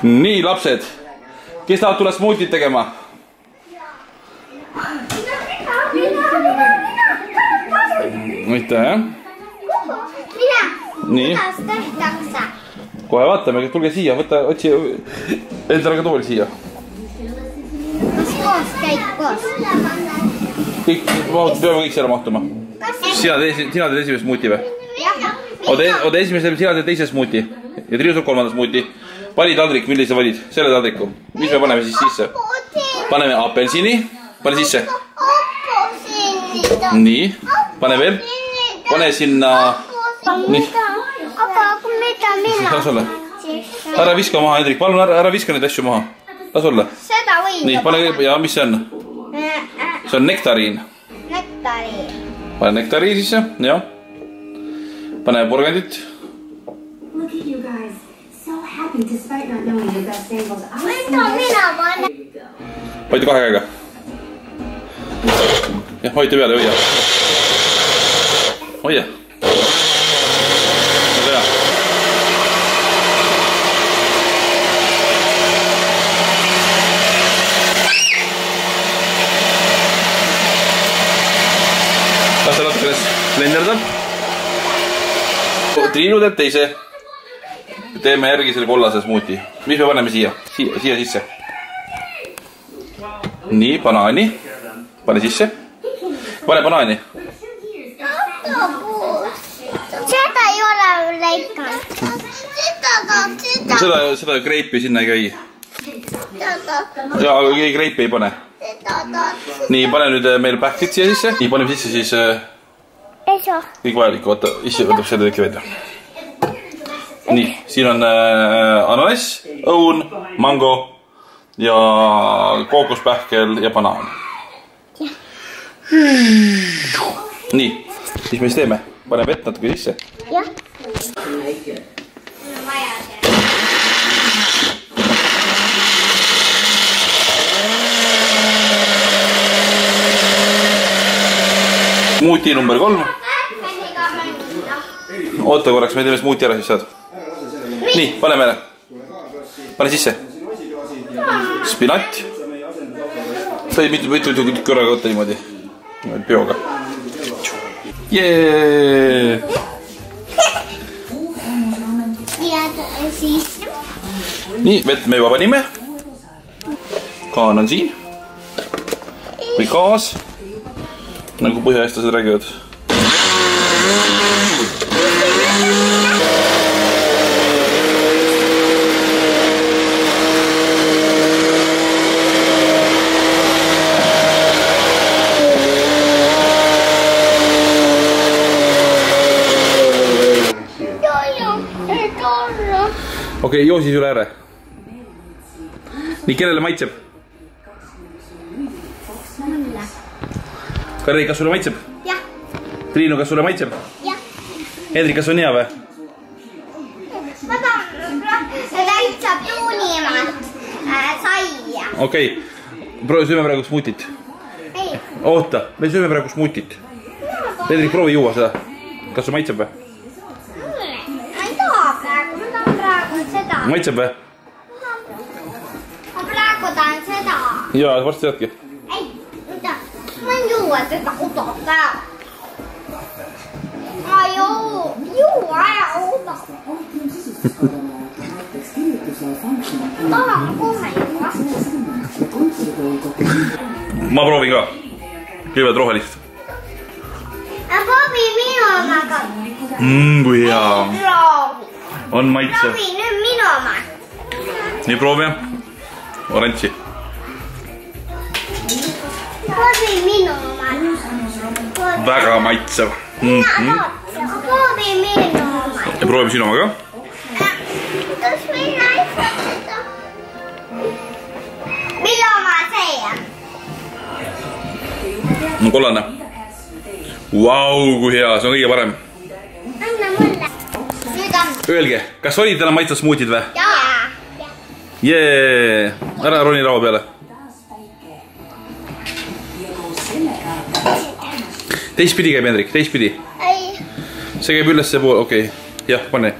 nii, lapsed. Kes tahab tulla smuutit tegema? Aitäh, jah? Nii. Kohe vaatame, tulge siia, võta, otsi endale ka tooli siia. Kas koos käib koos? Kõik, peame kõik selle mahtuma. Sina teed esimest smuuti või? Oota esimest, sina teed teise smuuti. Ja Triinu saab kolmanda smuuti. Vali taldrik, millise valid? Selle taldriku. Mis me paneme siis sisse? Paneme apelsini. Pane sisse. Nii. Pane veel. Pane sinna. Nii. Las olla. Ära viska maha, Hendrik. Palun ära viska neid asju maha. Las olla. Seda võib. Nii, pane, ja mis see on? See on nektariin. Nektariin. Pane nektariin sisse, jah. Pane porgandit. Hoida kahe käega. Jah, hoida peale, hoia. Hoia. Väga hea. Las ta natukene blenderdab. Triinu teeb teise. Teeme järgi selle kollase smuuti. Mis me paneme siia? Siia sisse. Nii, banaani. Pane sisse. Pane banaani. Seda ei ole leikanud. Seda greipi sinna ei käi. Ja, ei greipi ei pane. Nii, pane nüüd meil pähklid siia sisse. Nii, paneme sisse siis kõik vajalikku. Vaata, issi võtab selle teki välja. Nii, siin on ananas, õun, mango ja kookospähkel ja banaan. Nii, mis me siis teeme? Pane vett natuke sisse. Jah. Smuuti number 3. Oota korraks, me teeme smuuti ära, siis saad. Nii, pane meile. Pane sisse. Spinat. Sai mitu korraga võtta niimoodi. Peoga. Jee! Nii, vett me juba panime. Kaan on siin. Või gaas. Nagu põhjaeestlased räägivad. Okei, joo siis üle ära. Nii, kellele maitseb? Karri, kas sulle maitseb? Jah. Triinu, kas sulle maitseb? Jah. Hendrik, kas on hea või? Ma tahan täitsa pruunimat saia. Okei, sööme praegu smuutit. Ei. Oota, me sööme praegu smuutit. Hendrik, proovi juua seda. Kas sulle maitseb või? Ma ei taha praegu, ma tahan praegu seda. Maitseb või? Ma praegu tahan seda. Jaa, varsti saadki. Ei, mida? Ma ei juua seda udot ära. Ma juua ära udot. Tahan kohe juua. Ma proovin ka. Kõigepealt rohelist. Ma proovin minu omaga. Kui hea. Proovi. On maitsev. Proovi nüüd minu oma. Nii, proovi. Oranži. Proovi minu oma. Väga maitsev. Proovi minu oma. Ja proovi sinu oma ka. Kas minna ei saa? Mille oma see on? Kollane. Vau, kui hea, see on kõige parem. Anna mulle. Nüüd on. Öelge, kas olid täna maitsvad smuutid või? Jaa. Jee, ära roni laua peale. Teistpidi käib, Hendrik, teistpidi. Ei. See käib üles see pool, okei. Jah, pane.